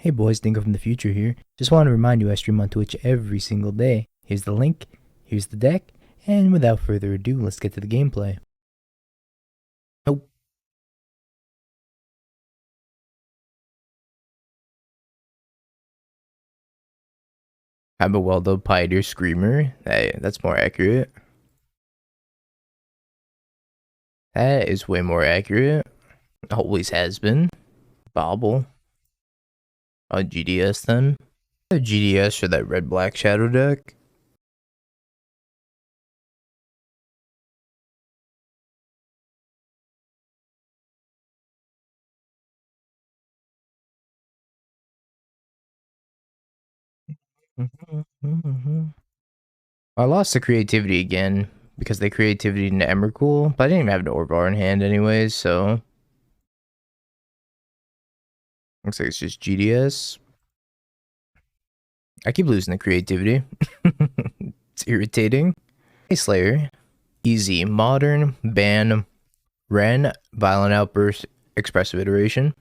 Hey boys, Dingo from the future here. Just want to remind you I stream on Twitch every single day. Here's the link, here's the deck, and without further ado, let's get to the gameplay. Nope. I'm a well-done Pioneer Screamer. Hey, that's more accurate. That is way more accurate. Always has been. Bobble. GDS then. GDS for that red-black shadow deck. I lost the creativity again because they creativity into Emrakul, but I didn't even have an Orvar in hand anyways, so looks like it's just GDS. I keep losing the creativity. It's irritating. Hey Slayer. Easy. Modern. Ban. Ren. Violent Outburst. Expressive Iteration.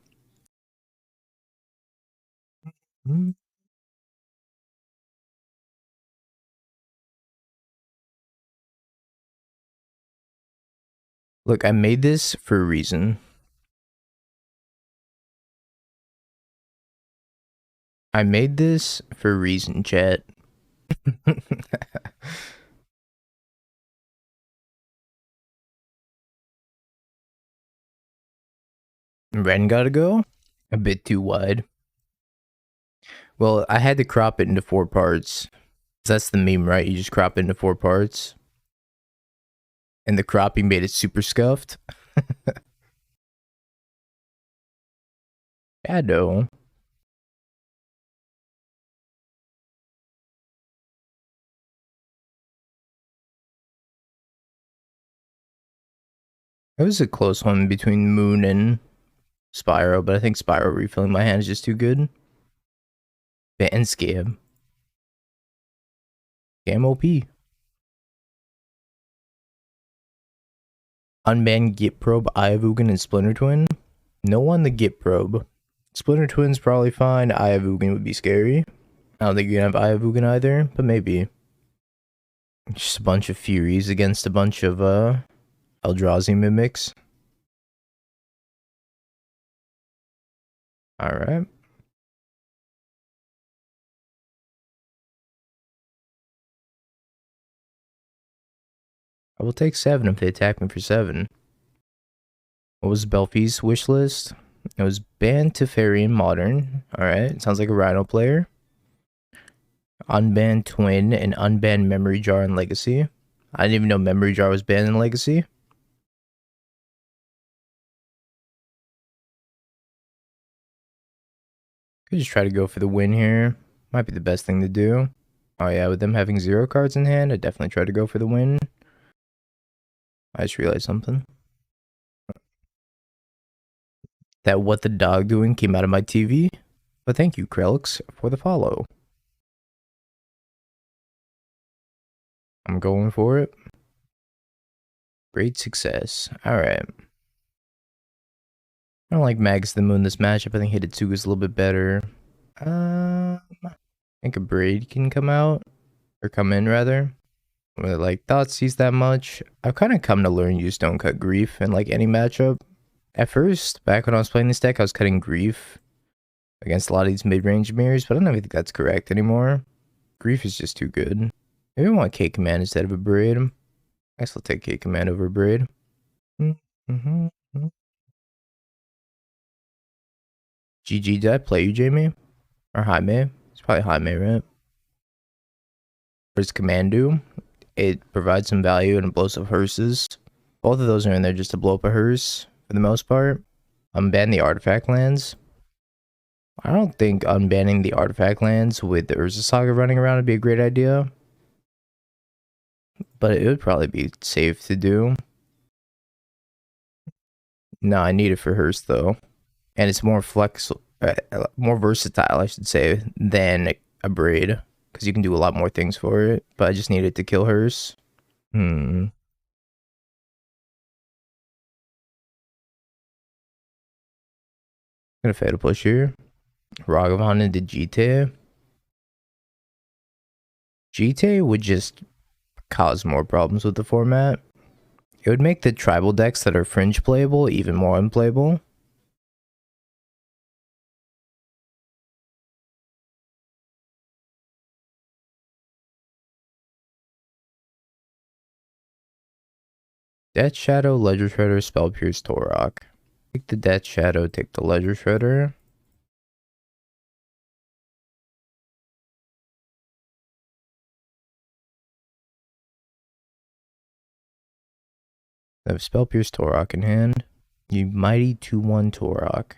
Look, I made this for a reason. I made this for a reason, chat. Ren gotta go? A bit too wide. Well, I had to crop it into 4 parts. That's the meme, right? You just crop it into 4 parts. And the cropping made it super scuffed. Shadow. It was a close one between Moon and Spyro, but I think Spyro refilling my hand is just too good. Ban Scam. Scam OP. Unban Git Probe, Ayavugan, and Splinter Twin. No one the Git Probe. Splinter Twin's probably fine. Ayavugan would be scary. I don't think you can have Ayavugan either, but maybe. Just a bunch of Furies against a bunch of Eldrazi mimics. Alright. I will take 7 if they attack me for 7. What was Belfi's wish list? It was ban Teferi in Modern. Alright, sounds like a Rhino player. Unban Twin and unban Memory Jar in Legacy. I didn't even know Memory Jar was banned in Legacy. Could just try to go for the win here. Might be the best thing to do. Oh yeah, with them having 0 cards in hand, I definitely try to go for the win. I just realized something. That What the Dog Doing came out of my TV. But thank you, Krelix, for the follow. I'm going for it. Great success. Alright. I don't like Magus the Moon this matchup. I think Hidetsuga's a little bit better. I think a Braid can come out. Or come in, rather. I really like Thoughtseize that much. I've kind of come to learn use Don't Cut Grief in like any matchup. At first, back when I was playing this deck, I was cutting Grief against a lot of these mid-range mirrors, but I don't even think that's correct anymore. Grief is just too good. Maybe I want K-Command instead of a Braid. I guess I'll take K-Command over a Braid. GG, did I play you, Jamie? Or Jaime? It's probably Jaime, right? What does Command do? It provides some value and it blows up hearses. Both of those are in there just to blow up a hearse, for the most part. Unban the artifact lands. I don't think unbanning the artifact lands with the Urza Saga running around would be a great idea. But it would probably be safe to do. No, I need it for hearse though. And it's more more versatile, I should say, than a Braid. Because you can do a lot more things for it. But I just need it to kill hearse. Gonna Fatal Push here. Ragavan into GT. GT would just cause more problems with the format. It would make the tribal decks that are fringe playable even more unplayable. Death Shadow, Ledger Shredder, Spell Pierce, Torok. Take the Death Shadow, take the Ledger Shredder. I have Spell Pierce, Torok in hand. You mighty 2/1 Torok.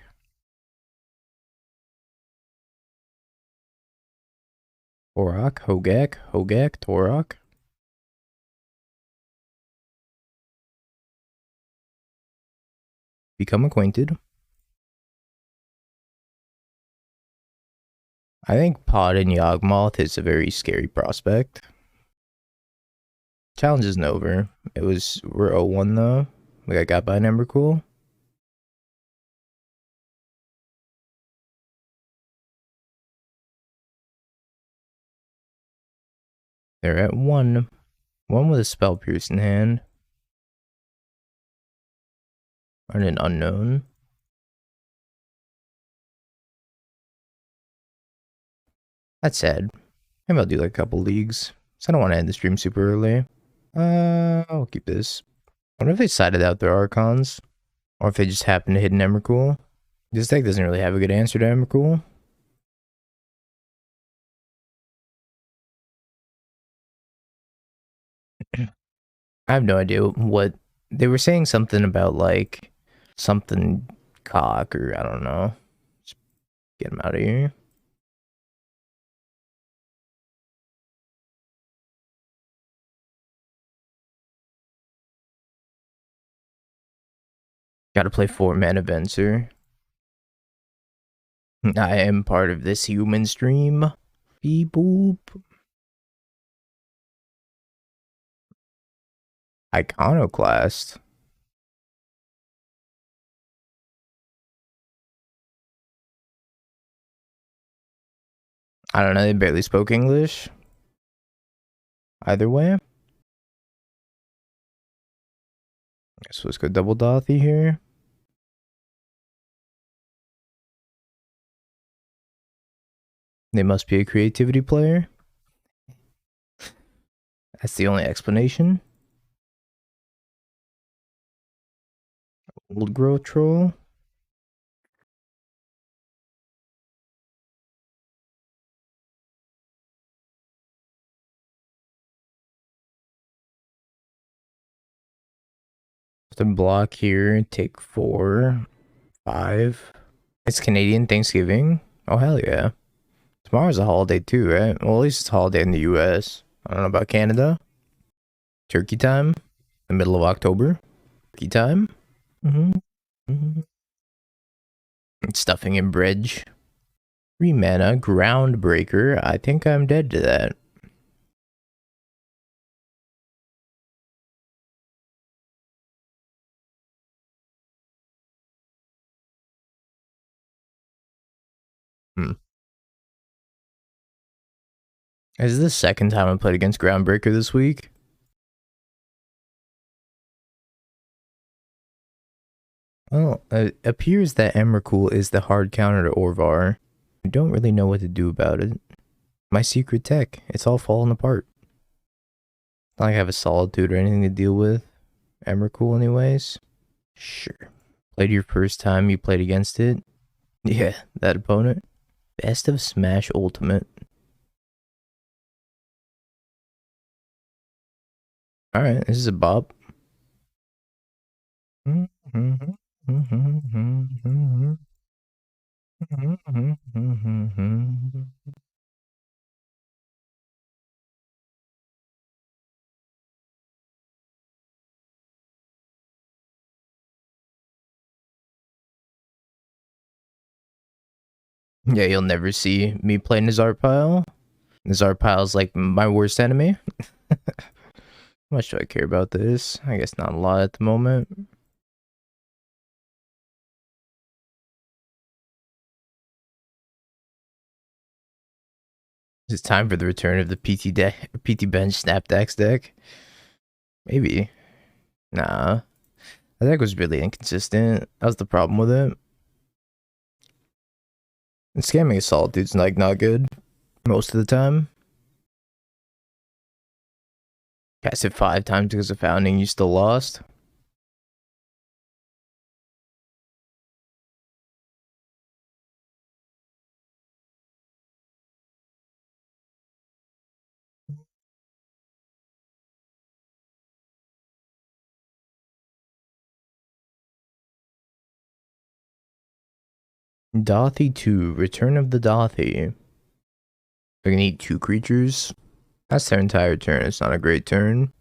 Torok, Hogak, Torok. Become acquainted. I think Pod and Yawgmoth is a very scary prospect. Challenge isn't over. We're 0-1 though. We got by Emrakul. They're at 1. 1 with a Spell Pierce in hand. On an unknown. That's sad. Maybe I'll do like a couple leagues. So I don't want to end the stream super early. I'll keep this. I wonder if they sided out their Archons. Or if they just happened to hit an Emrakul. This deck doesn't really have a good answer to Emrakul. I have no idea what they were saying, something about like something cock or I don't know. Just get him out of here. Gotta play 4-mana Venser. I am part of this human stream. Beep boop. Iconoclast. I don't know, they barely spoke English. Either way. So let's go double Dothy here. They must be a creativity player. That's the only explanation. Old growth troll. To block here, take 4, 5. It's Canadian Thanksgiving. Oh hell yeah. Tomorrow's a holiday too, right? Well, at least it's a holiday in the US. I don't know about Canada. Turkey time, the middle of October. Turkey time. Stuffing and bridge. 3 mana, Groundbreaker. I think I'm dead to that. This is the second time I played against Groundbreaker this week. Well, it appears that Emrakul is the hard counter to Orvar. I don't really know what to do about it. My secret tech, it's all falling apart. Not like I have a Solitude or anything to deal with. Emrakul anyways. Sure. Played your first time you played against it? Yeah, that opponent. Best of Smash Ultimate. Alright, this is a bop. Yeah, you'll never see me play Nazarpile. Nazarpile's like my worst enemy. How much do I care about this? I guess not a lot at the moment. Is it time for the return of the PT bench Snapdax deck? Maybe. Nah. That deck was really inconsistent. That was the problem with it. And scamming a Solitude's like not good most of the time. Cast it 5 times because of founding, you still lost. Dothy 2, Return of the Dothy. They're gonna eat 2 creatures. That's their entire turn. It's not a great turn.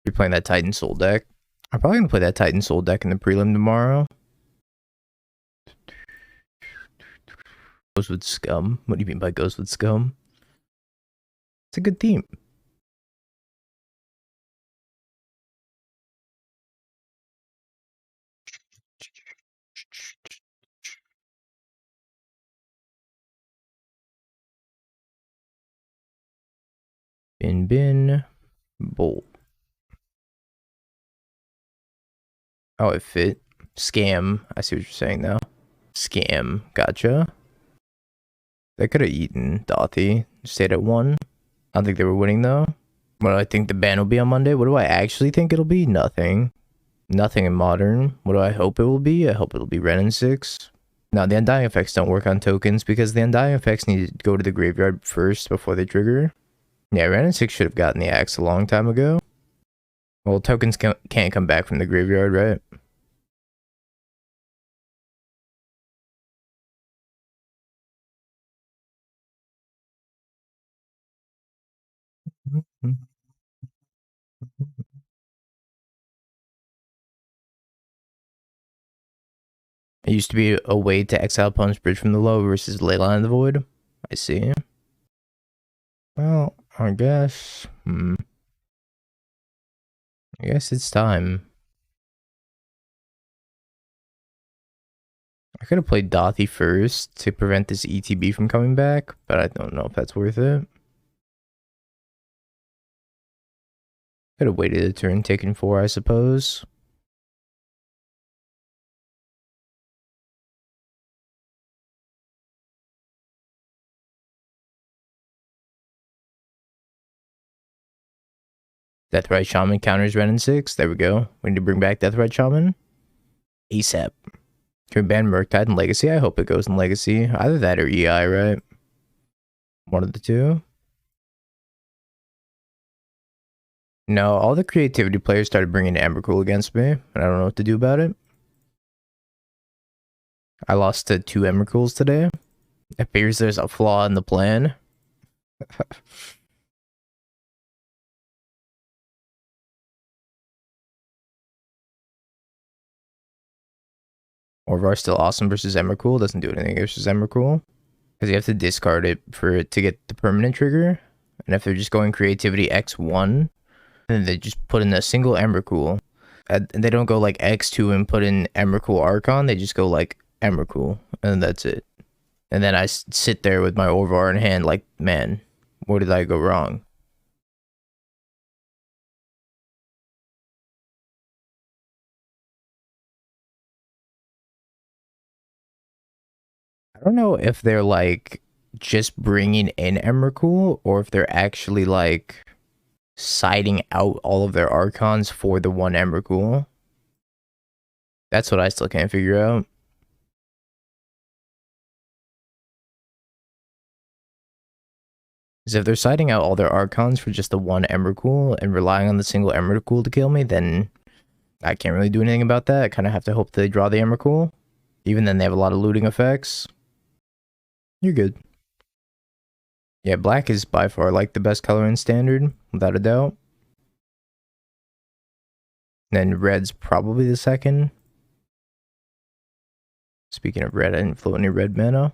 You're playing that Titan Soul deck. I'm probably gonna play that Titan Soul deck in the prelim tomorrow. Goes with Scum. What do you mean by goes with Scum? It's a good theme. Bin. Bolt. Oh, it fit. Scam. I see what you're saying now. Scam. Gotcha. They could have eaten Dothy. Stayed at 1. I don't think they were winning though. What do I think the ban will be on Monday? What do I actually think it'll be? Nothing. Nothing in Modern. What do I hope it will be? I hope it'll be Ren and 6. Now, the Undying effects don't work on tokens because the Undying effects need to go to the graveyard first before they trigger. Yeah, Ren and 6 should have gotten the axe a long time ago. Well, tokens can't come back from the graveyard, right? It used to be a way to exile opponent's Bridge from the Low versus Leyline of the Void. I see. Well, I guess. I guess it's time. I could have played Dothy first to prevent this ETB from coming back, but I don't know if that's worth it. Could have waited a turn, taken 4, I suppose. Deathrite Shaman counters Ren and 6. There we go. We need to bring back Deathrite Shaman. ASAP. Can we ban Murktide in Legacy? I hope it goes in Legacy. Either that or EI, right? One of the two. No, all the creativity players started bringing Emrakul against me, and I don't know what to do about it. I lost to 2 Emrakuls today. It appears there's a flaw in the plan. Orvar still awesome versus Emrakul. Doesn't do anything versus Emrakul. Because you have to discard it for it to get the permanent trigger. And if they're just going creativity X1, then they just put in a single Emrakul. And they don't go like X2 and put in Emrakul Archon. They just go like Emrakul. And that's it. And then I sit there with my Orvar in hand like, man, where did I go wrong? I don't know if they're like just bringing in Emrakul or if they're actually like siding out all of their Archons for the one Emrakul. That's what I still can't figure out. Because if they're siding out all their Archons for just the one Emrakul and relying on the single Emrakul to kill me, then I can't really do anything about that. I kind of have to hope they draw the Emrakul. Even then, they have a lot of looting effects. You're good. Yeah, black is by far like the best color in Standard, without a doubt. Then red's probably the second. Speaking of red, I didn't float any red mana.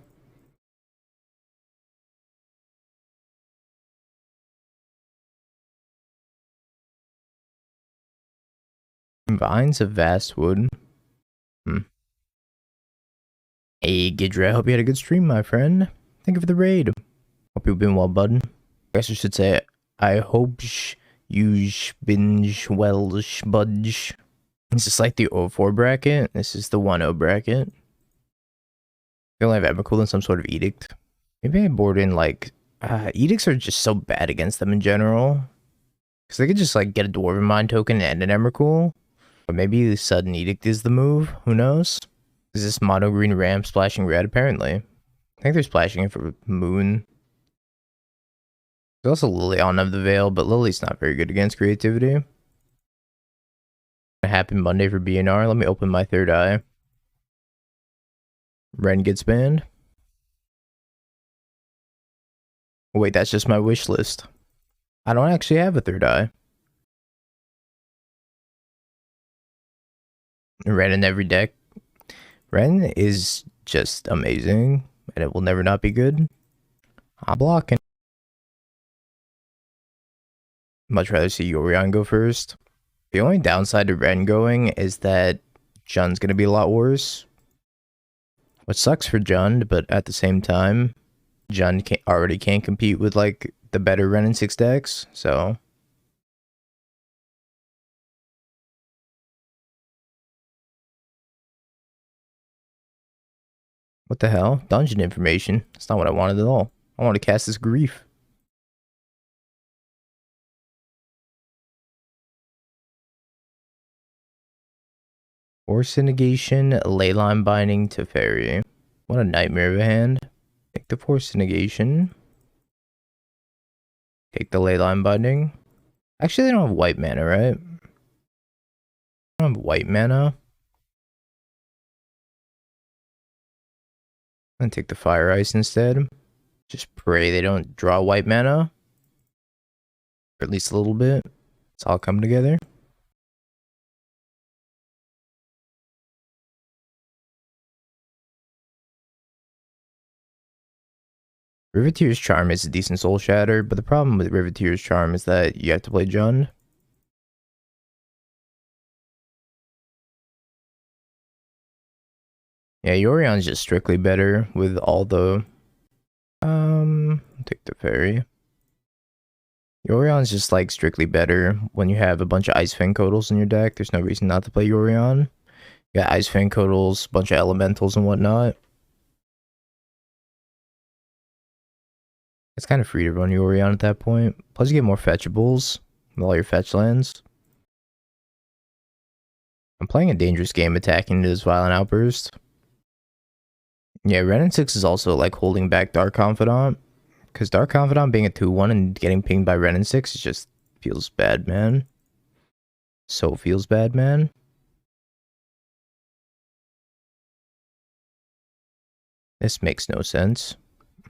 Vines of Vastwood. Hey, Gidra, I hope you had a good stream, my friend. Thank you for the raid. Hope you've been well, bud. I guess I should say, I hope you binge well, budge. This is like the 04 bracket. This is the 1-0 bracket. They only have Evercool and some sort of edict. Maybe I board in like edicts are just so bad against them in general. Because they could just like get a Dwarven Mind token and an Emrakul. But maybe the sudden edict is the move. Who knows? Is this mono green ram splashing red apparently? I think they're splashing it for moon. There's also Liliana of the Veil, but Lily's not very good against creativity. A happy Monday for BNR. Let me open my third eye. Ren gets banned. Wait, that's just my wish list. I don't actually have a third eye. Ren in every deck. Ren is just amazing, and it will never not be good. I'm blocking. Much rather see Yorion go first. The only downside to Ren going is that Jund's gonna be a lot worse. Which sucks for Jund, but at the same time, Jund already can't compete with like the better Ren and 6 decks, so. What the hell? Dungeon information. That's not what I wanted at all. I want to cast this Grief. Force negation, Leyline Binding to Fairy. What a nightmare of a hand. Take the Force negation. Take the Leyline Binding. Actually, they don't have white mana, right? They don't have white mana. I'm gonna take the Fire Ice instead. Just pray they don't draw white mana. Or at least a little bit. It's all come together. Riveteer's Charm is a decent Soul Shatter, but the problem with Riveteer's Charm is that you have to play Jund. Yeah, Yorion's just strictly better with all the... take the Fairy. Yorion's just like strictly better when you have a bunch of Ice Fang Codals in your deck. There's no reason not to play Yorion. You got Ice Fang Codals, a bunch of Elementals and whatnot. It's kind of free to run Yorion at that point. Plus you get more fetchables with all your fetch lands. I'm playing a dangerous game attacking this Violent Outburst. Yeah, Ren and 6 is also like holding back Dark Confidant. Because Dark Confidant being a 2-1 and getting pinged by Ren and 6 is just feels bad, man. So feels bad, man. This makes no sense.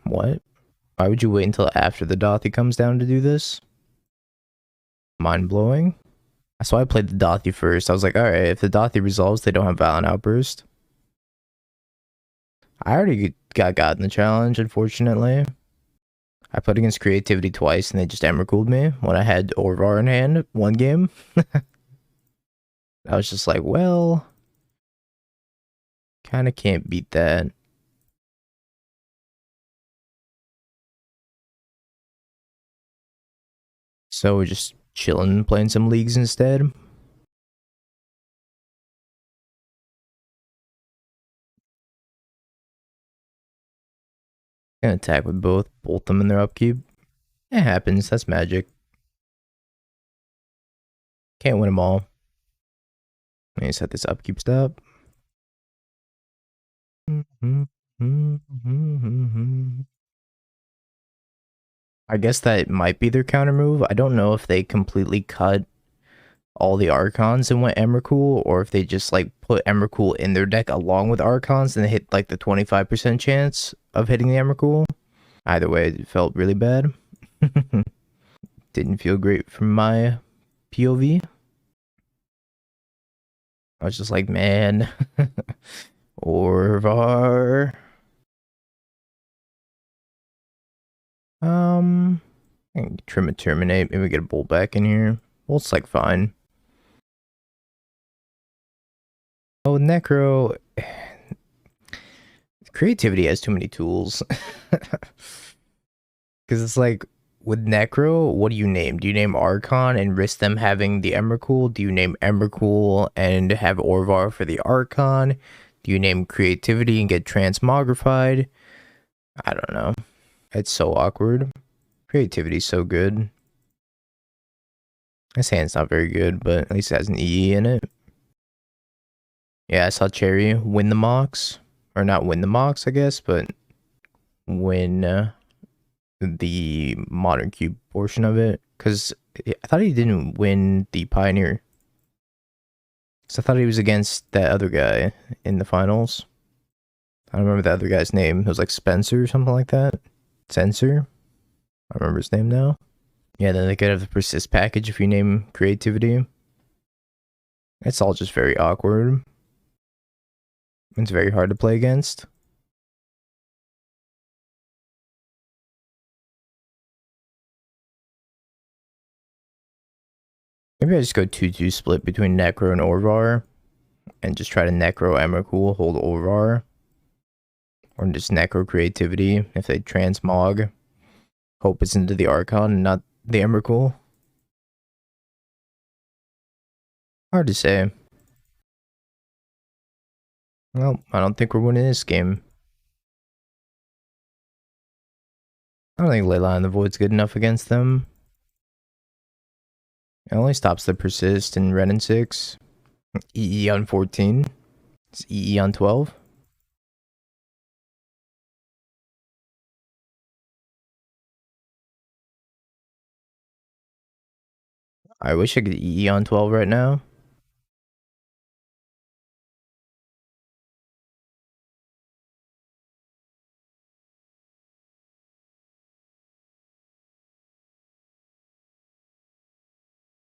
What? Why would you wait until after the Dothi comes down to do this? Mind-blowing. That's why I played the Dothi first. I was like, alright, if the Dothi resolves, they don't have Violent Outburst. I already got in the challenge, unfortunately. I played against Creativity twice and they just Emrakul'd me when I had Orvar in hand one game. I was just like, well, kinda can't beat that. So we're just chilling, playing some leagues instead. Gonna attack with both, bolt them in their upkeep. It happens, that's magic. Can't win them all. Let me set this upkeep step. I guess that might be their counter move. I don't know if they completely cut all the Archons and went Emrakul, or if they just like put Emrakul in their deck along with Archons and hit like the 25% chance of hitting the Emrakul. Either way, it felt really bad. Didn't feel great from my POV. I was just like, man, Orvar. I can trim and terminate. Maybe get a bolt back in here. Bolt's like fine. Oh, Necro. Creativity has too many tools. Because it's like, with Necro, what do you name? Do you name Archon and risk them having the Emrakul? Do you name Emrakul and have Orvar for the Archon? Do you name Creativity and get Transmogrified? I don't know. It's so awkward. Creativity's so good. This hand's not very good, but at least it has an EE in it. Yeah, I saw Cherry win the Mox. Or not win the Mox, I guess, but win the Modern Cube portion of it. Because I thought he didn't win the Pioneer. Because I thought he was against that other guy in the finals. I don't remember the other guy's name. It was like Spencer or something like that. Sensor? I remember his name now. Yeah, then they could have the persist package if you name Creativity. It's all just very awkward. It's very hard to play against. Maybe I just go 2-2 split between Necro and Orvar. And just try to Necro Emrakul, hold Orvar. Or just Necro Creativity if they transmog. Hope it's into the Archon and not the Emrakul. Hard to say. Well, I don't think we're winning this game. I don't think Leyline the Void's good enough against them. It only stops the persist in Ren and 6. EE on 14. It's EE on 12. I wish I could EE on 12 right now.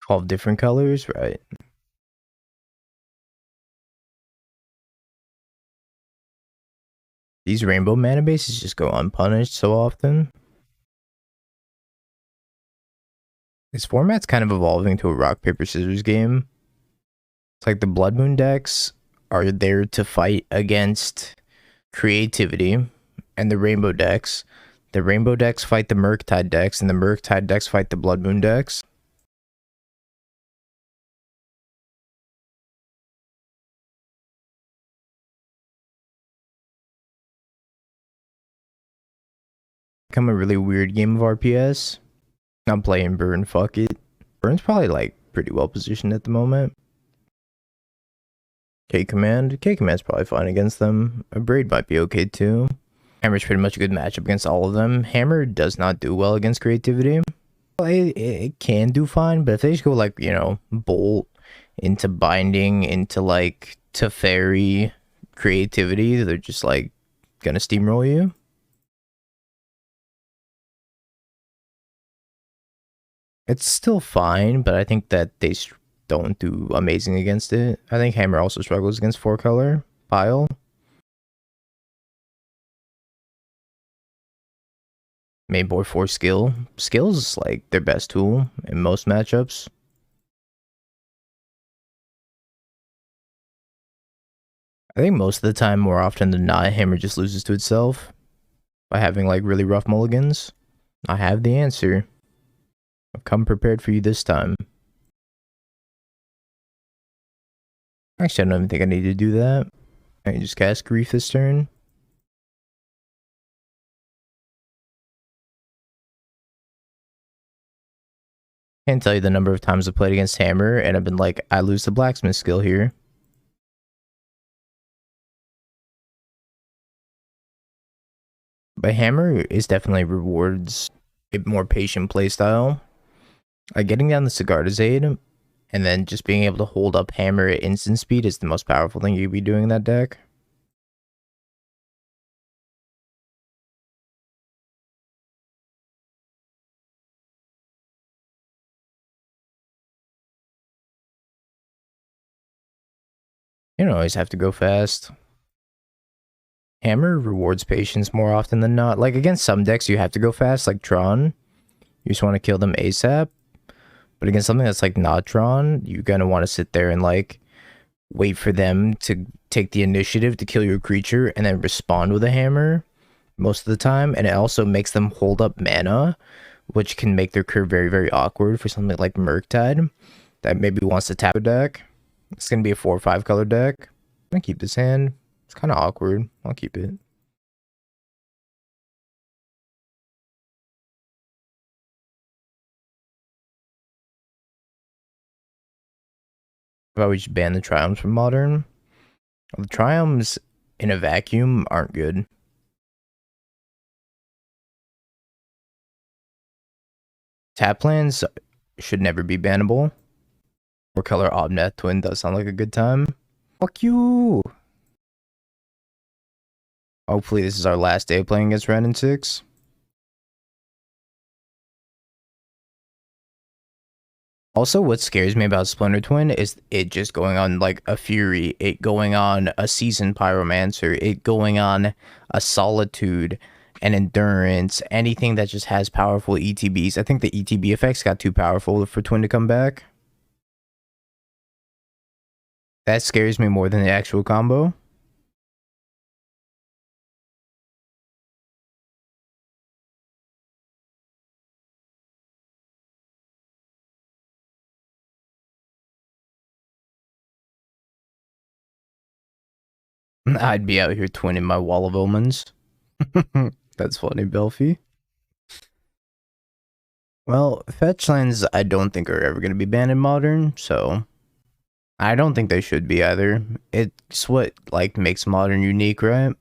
All different colors, right? These rainbow mana bases just go unpunished so often. This format's kind of evolving to a rock, paper, scissors game. It's like the Blood Moon decks are there to fight against Creativity and the rainbow decks. The rainbow decks fight the Murktide decks, and the Murktide decks fight the Blood Moon decks. Become a really weird game of RPS. I'm playing Burn, fuck it. Burn's probably like pretty well positioned at the moment. K-Command's probably fine against them. A Braid might be okay too. Hammer's pretty much a good matchup against all of them. Hammer does not do well against Creativity. Well, it can do fine, but if they just go like, you know, Bolt into Binding, into like Teferi Creativity, they're just like gonna steamroll you. It's still fine, but I think that they don't do amazing against it. I think Hammer also struggles against 4-color Pile. Main board 4 skill. Skill's like their best tool in most matchups. I think most of the time, more often than not, Hammer just loses to itself by having like really rough mulligans. I have the answer. I've come prepared for you this time. Actually, I don't even think I need to do that. I can just cast Grief this turn. Can't tell you the number of times I've played against Hammer and I've been like, I lose the blacksmith skill here. But Hammer is definitely rewards a more patient playstyle. Like getting down the Sigarda's and then just being able to hold up Hammer at instant speed is the most powerful thing you'd be doing in that deck. You don't always have to go fast. Hammer rewards patience more often than not. Like against some decks you have to go fast, like Tron. You just want to kill them ASAP. But against something that's like not Tron, you're gonna want to sit there and like wait for them to take the initiative to kill your creature and then respond with a hammer. most of the time, and it also makes them hold up mana, which can make their curve very, very awkward for something like Murktide that maybe wants to tap a deck. It's gonna be a 4 or 5 color deck. I'm gonna keep this hand. It's kind of awkward. I'll keep it. How about we just ban the Triumphs from Modern? Well, the Triumphs in a vacuum aren't good. Tap lands should never be bannable. Or color Omnath Twin does sound like a good time. Fuck you! Hopefully this is our last day playing against Red and 6. Also, what scares me about Splinter Twin is it just going on like a Fury, it going on a Seasoned Pyromancer, it going on a Solitude, an Endurance, anything that just has powerful ETBs. I think the ETB effects got too powerful for Twin to come back. That scares me more than the actual combo. I'd be out here twinning my Wall of Omens. That's funny, Belfie. Well, fetch lands I don't think are ever going to be banned in Modern, so I don't think they should be either. It's what like makes Modern unique, right?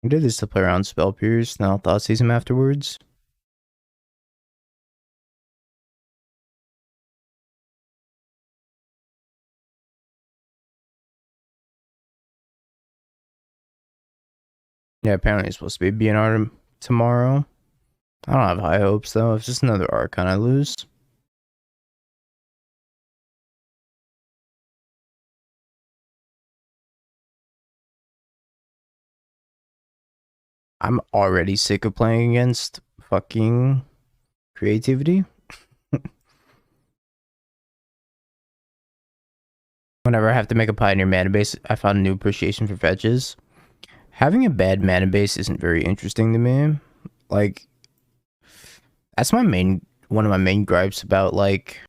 I did this to play around Spell Pierce, now Thoughtseize afterwards. Yeah, apparently it's supposed to be BNR tomorrow. I don't have high hopes though, it's just another Archon I lose. I'm already sick of playing against fucking creativity. Whenever I have to make a Pioneer mana base, I found a new appreciation for fetches. Having a bad mana base isn't very interesting to me. Like, that's one of my main gripes about like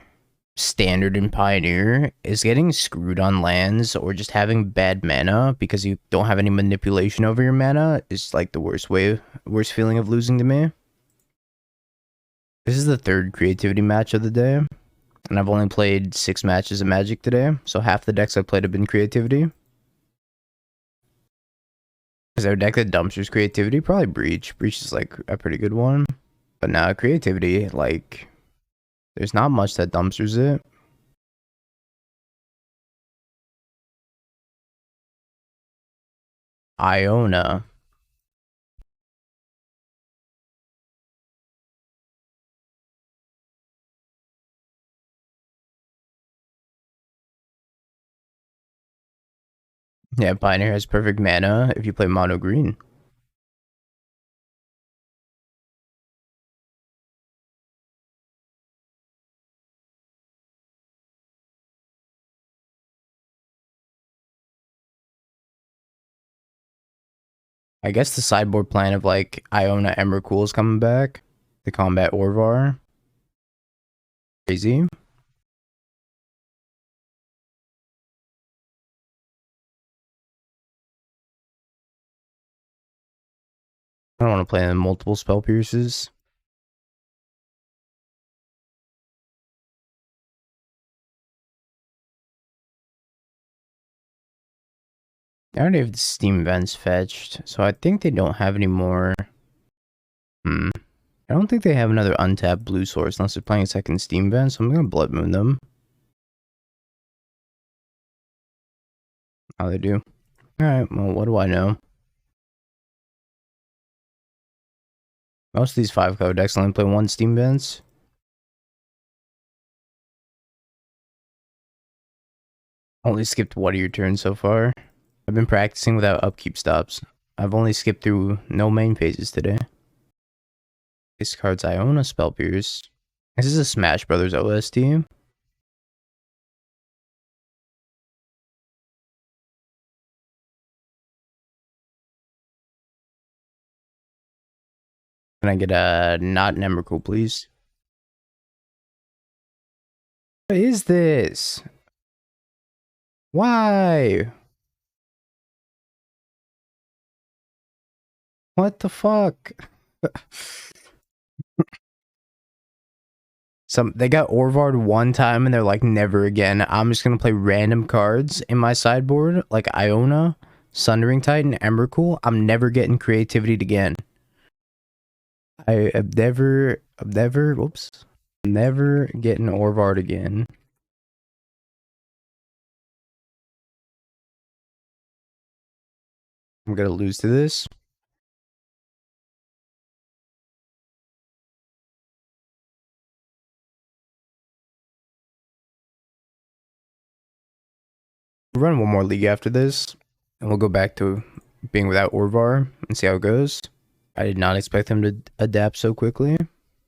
Standard and Pioneer is getting screwed on lands or just having bad mana because you don't have any manipulation over your mana is like the worst feeling of losing to me. This is the third creativity match of the day, and I've only played 6 matches of Magic today, so half the decks I've played have been creativity. Is there a deck that dumpsters creativity? Probably Breach. Breach is like a pretty good one. But now creativity, like, there's not much that dumpsters it. Iona. Yeah, Pioneer has perfect mana if you play mono green. I guess the sideboard plan of like Iona Emrakul is coming back to combat Orvar. Crazy. I don't want to play in multiple spell pierces. I already have the Steam Vents fetched, so I think they don't have any more. I don't think they have another untapped blue source unless they're playing a second Steam Vent, so I'm gonna Blood Moon them. How they do. Alright, well, what do I know? Most of these 5-color decks only play 1 Steam Vents. Only skipped one of your turns so far. I've been practicing without upkeep stops. I've only skipped through no main phases today. This card's Iona Spell Pierce. This is a Smash Brothers OST. Can I get a not Nemrical, please? What is this? Why? What the fuck? They got Orvar one time and they're like, never again. I'm just gonna play random cards in my sideboard, like Iona, Sundering Titan, Emrakul. I'm never getting creativity again. I've never, whoops, never getting Orvar again. I'm gonna lose to this. We'll run one more league after this, and we'll go back to being without Orvar and see how it goes. I did not expect them to adapt so quickly.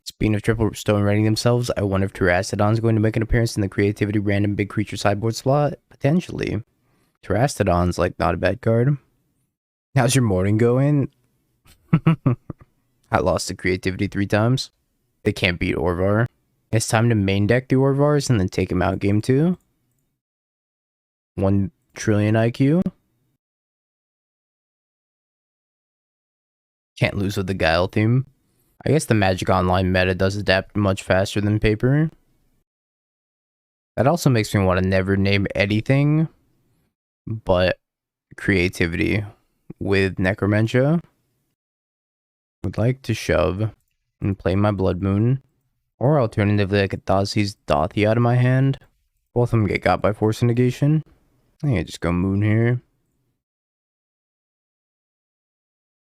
Speaking of triple stone readying themselves, I wonder if Terastodon's going to make an appearance in the creativity random big creature sideboard slot? Potentially. Terastodon's like not a bad card. How's your morning going? I lost to creativity 3 times. They can't beat Orvar. It's time to main deck the Orvars and then take him out game 2. 1 trillion IQ. Can't lose with the Guile theme. I guess the Magic Online meta does adapt much faster than paper. That also makes me want to never name anything but creativity with Necromantia. Would like to shove and play my Blood Moon. Or alternatively, I could Thoughtseize Dothi out of my hand. Both of them get got by Force Negation. I think I just go Moon here.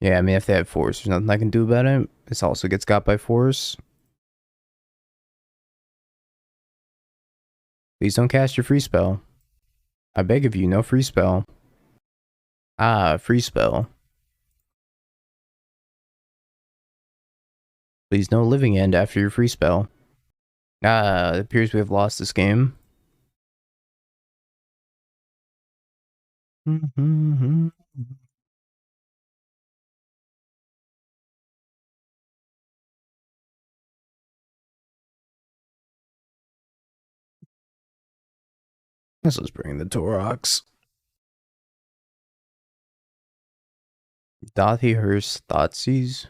Yeah, I mean, if they have Force, there's nothing I can do about it. This also gets got by Force. Please don't cast your free spell. I beg of you, no free spell. Ah, free spell. Please no living end after your free spell. Ah, it appears we have lost this game. This is bringing the Torox. Dothi, Hearst, Thoughtseize.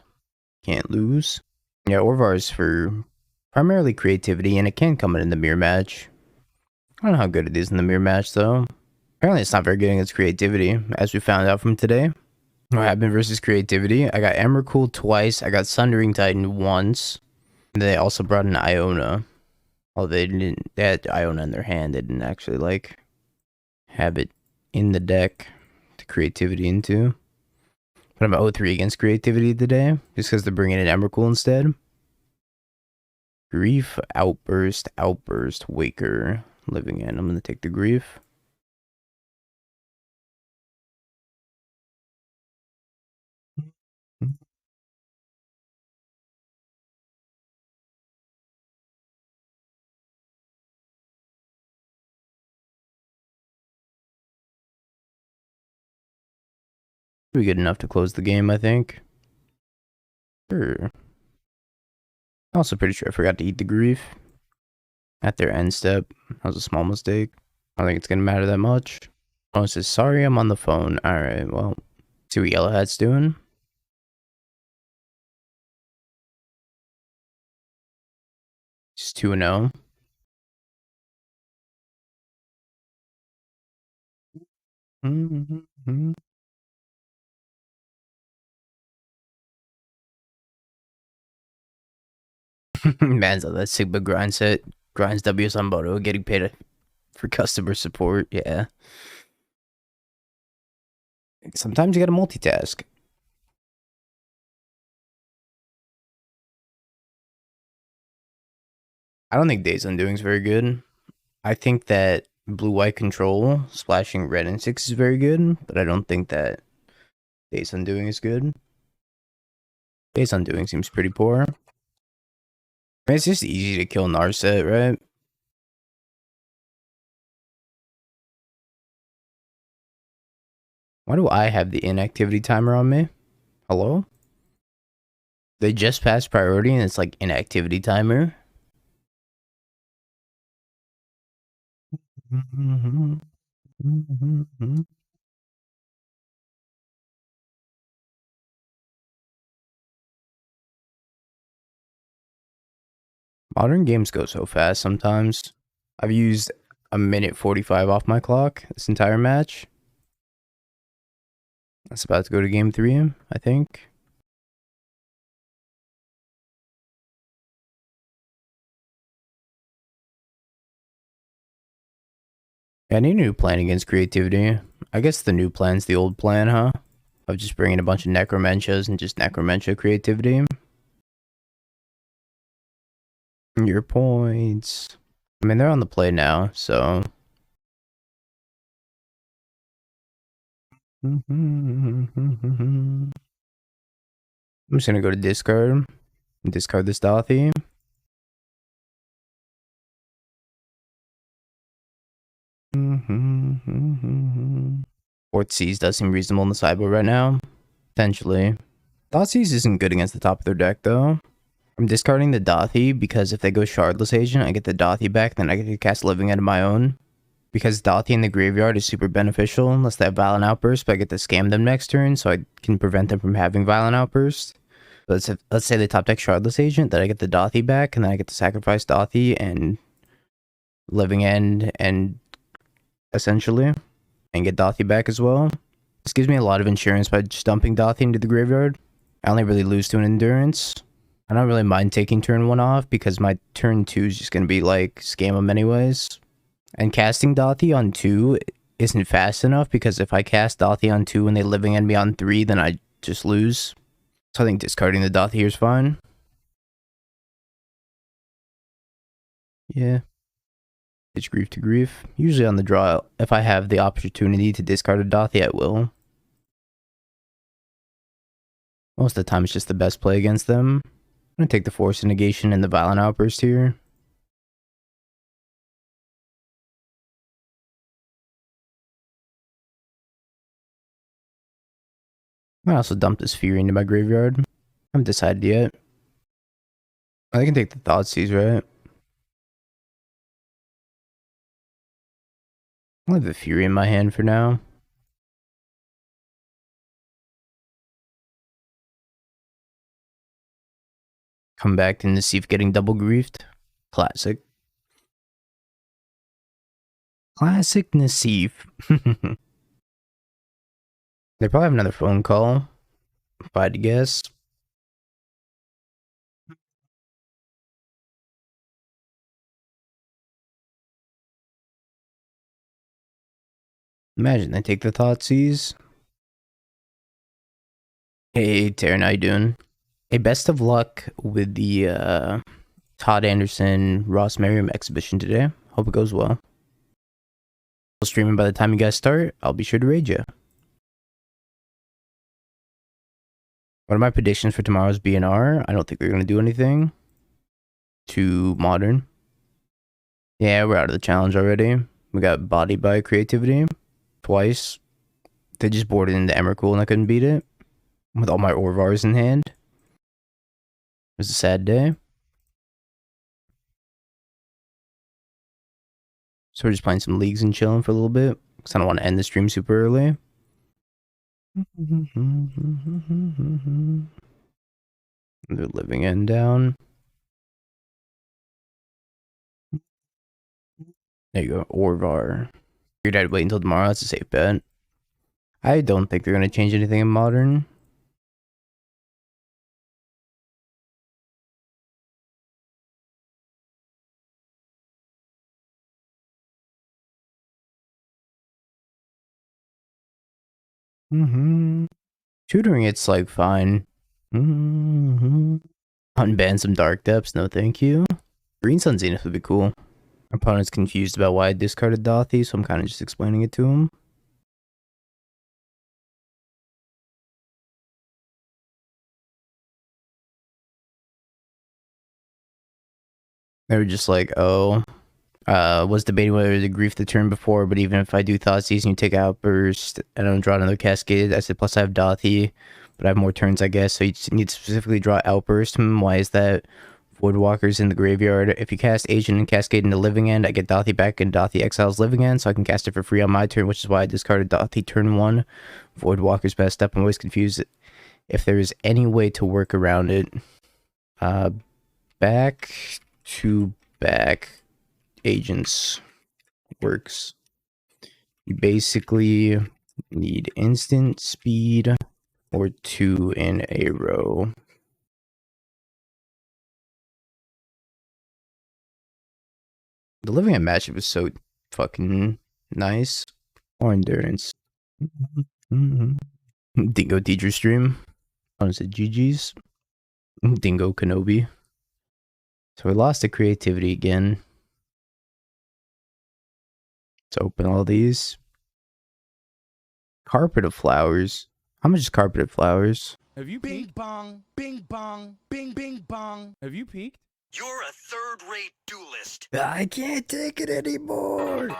Can't lose. Yeah, Orvar's for primarily creativity, and it can come in the mirror match. I don't know how good it is in the mirror match, though. Apparently, it's not very good against creativity, as we found out from today. What happened versus creativity? I got Emrakul twice. I got Sundering Titan once. And they also brought in Iona. Oh, they didn't. They had Iona in their hand. They didn't actually like have it in the deck to creativity into. But I'm 0-3 against creativity today, just because they're bringing in Emrakul instead. Grief, Outburst, Waker, Living End. I'm gonna take the Grief. Be good enough to close the game, I think. Sure. Also pretty sure I forgot to eat the Grief at their end step. That was a small mistake. I don't think it's gonna matter that much. Oh, it says, sorry, I'm on the phone. Alright, well, see what Yellow Hat's doing. Just 2-0. Man's on that Sigma grind set. Grinds W Samboto, getting paid for customer support. Yeah. Sometimes you gotta multitask. I don't think Days Undoing is very good. I think that blue-white control, splashing red and 6 is very good, but I don't think that Days Undoing is good. Days Undoing seems pretty poor. I mean, it's just easy to kill Narset, right? Why do I have the inactivity timer on me? Hello? They just passed priority and it's like inactivity timer. Modern games go so fast sometimes. I've used a minute 45 off my clock this entire match. That's about to go to game 3, I think. Yeah, I need a new plan against creativity. I guess the new plan's the old plan, huh? Of just bringing a bunch of necromancias and just necromancia creativity. Your points. I mean, they're on the play now, so. I'm just gonna go to discard. Discard this Dothy. Fourth Seas does seem reasonable in the sideboard right now. Potentially. Thoughtseize isn't good against the top of their deck, though. I'm discarding the Dothy because if they go Shardless Agent, I get the Dothy back, then I get to cast Living End of my own. Because Dothy in the graveyard is super beneficial unless they have Violent Outburst, but I get to scam them next turn, so I can prevent them from having Violent Outburst. Let's say they top deck Shardless Agent, then I get the Dothy back, and then I get to sacrifice Dothy and Living End and essentially, and get Dothy back as well. This gives me a lot of insurance by just dumping Dothy into the graveyard. I only really lose to an Endurance. I don't really mind taking turn 1 off because my turn 2 is just going to be like scam them anyways. And casting Dothy on 2 isn't fast enough because if I cast Dothy on 2 and they Living End me on 3, then I just lose. So I think discarding the Dothy here is fine. Yeah. It's grief to grief. Usually on the draw, if I have the opportunity to discard a Dothy, I will. Most of the time, it's just the best play against them. I'm going to take the Force of Negation and the Violent Outburst here. I might also dump this Fury into my graveyard. I haven't decided yet. I can take the Thoughtseize, right? I'll leave the Fury in my hand for now. Come back to Nassif getting double griefed. Classic. Classic Nassif. They probably have another phone call, if I had to guess. Imagine they take the Thoughtseize. Hey, Taryn, how you doing? Hey, best of luck with the Todd Anderson Ross Merriam exhibition today. Hope it goes well. Streaming by the time you guys start. I'll be sure to raid you. What are my predictions for tomorrow's BNR? I don't think they're going to do anything too modern. Yeah, we're out of the challenge already. We got bodied by creativity twice. They just boarded into Emrakul and I couldn't beat it. With all my Orvars in hand. It was a sad day. So we're just playing some leagues and chilling for a little bit. Because I don't want to end the stream super early. They're Living End down. There you go, Orvar. Figured I'd wait until tomorrow. That's a safe bet. I don't think they're going to change anything in Modern. Tutoring it's like fine. Unban some Dark Depths, no thank you. Green Sun Zenith would be cool. Opponent's confused about why I discarded Dothy, so I'm kind of just explaining it to him. They were just like, oh, was debating whether to grief the turn before, but even if I do Thoughtseize and you take Outburst, I don't draw another Cascade. I said, plus I have Dothy, but I have more turns, I guess, so you need to specifically draw Outburst. Why is that? Voidwalker's in the graveyard. If you cast Agent and Cascade into Living End, I get Dothy back and Dothy exiles Living End, so I can cast it for free on my turn, which is why I discarded Dothy turn 1. Voidwalker's best up. I'm always confused if there's any way to work around it. Back to back agents works. You basically need instant speed or 2 in a row. The Living End matchup is so fucking nice. Or endurance. Dingo teacher stream. I said GG's. Dingo Kenobi. So we lost the creativity again. Let's open all these. Carpet of Flowers. How much is Carpet of Flowers? Have you peeked? Bing bong, bing bong. Have you peeked? You're a third-rate duelist. I can't take it anymore.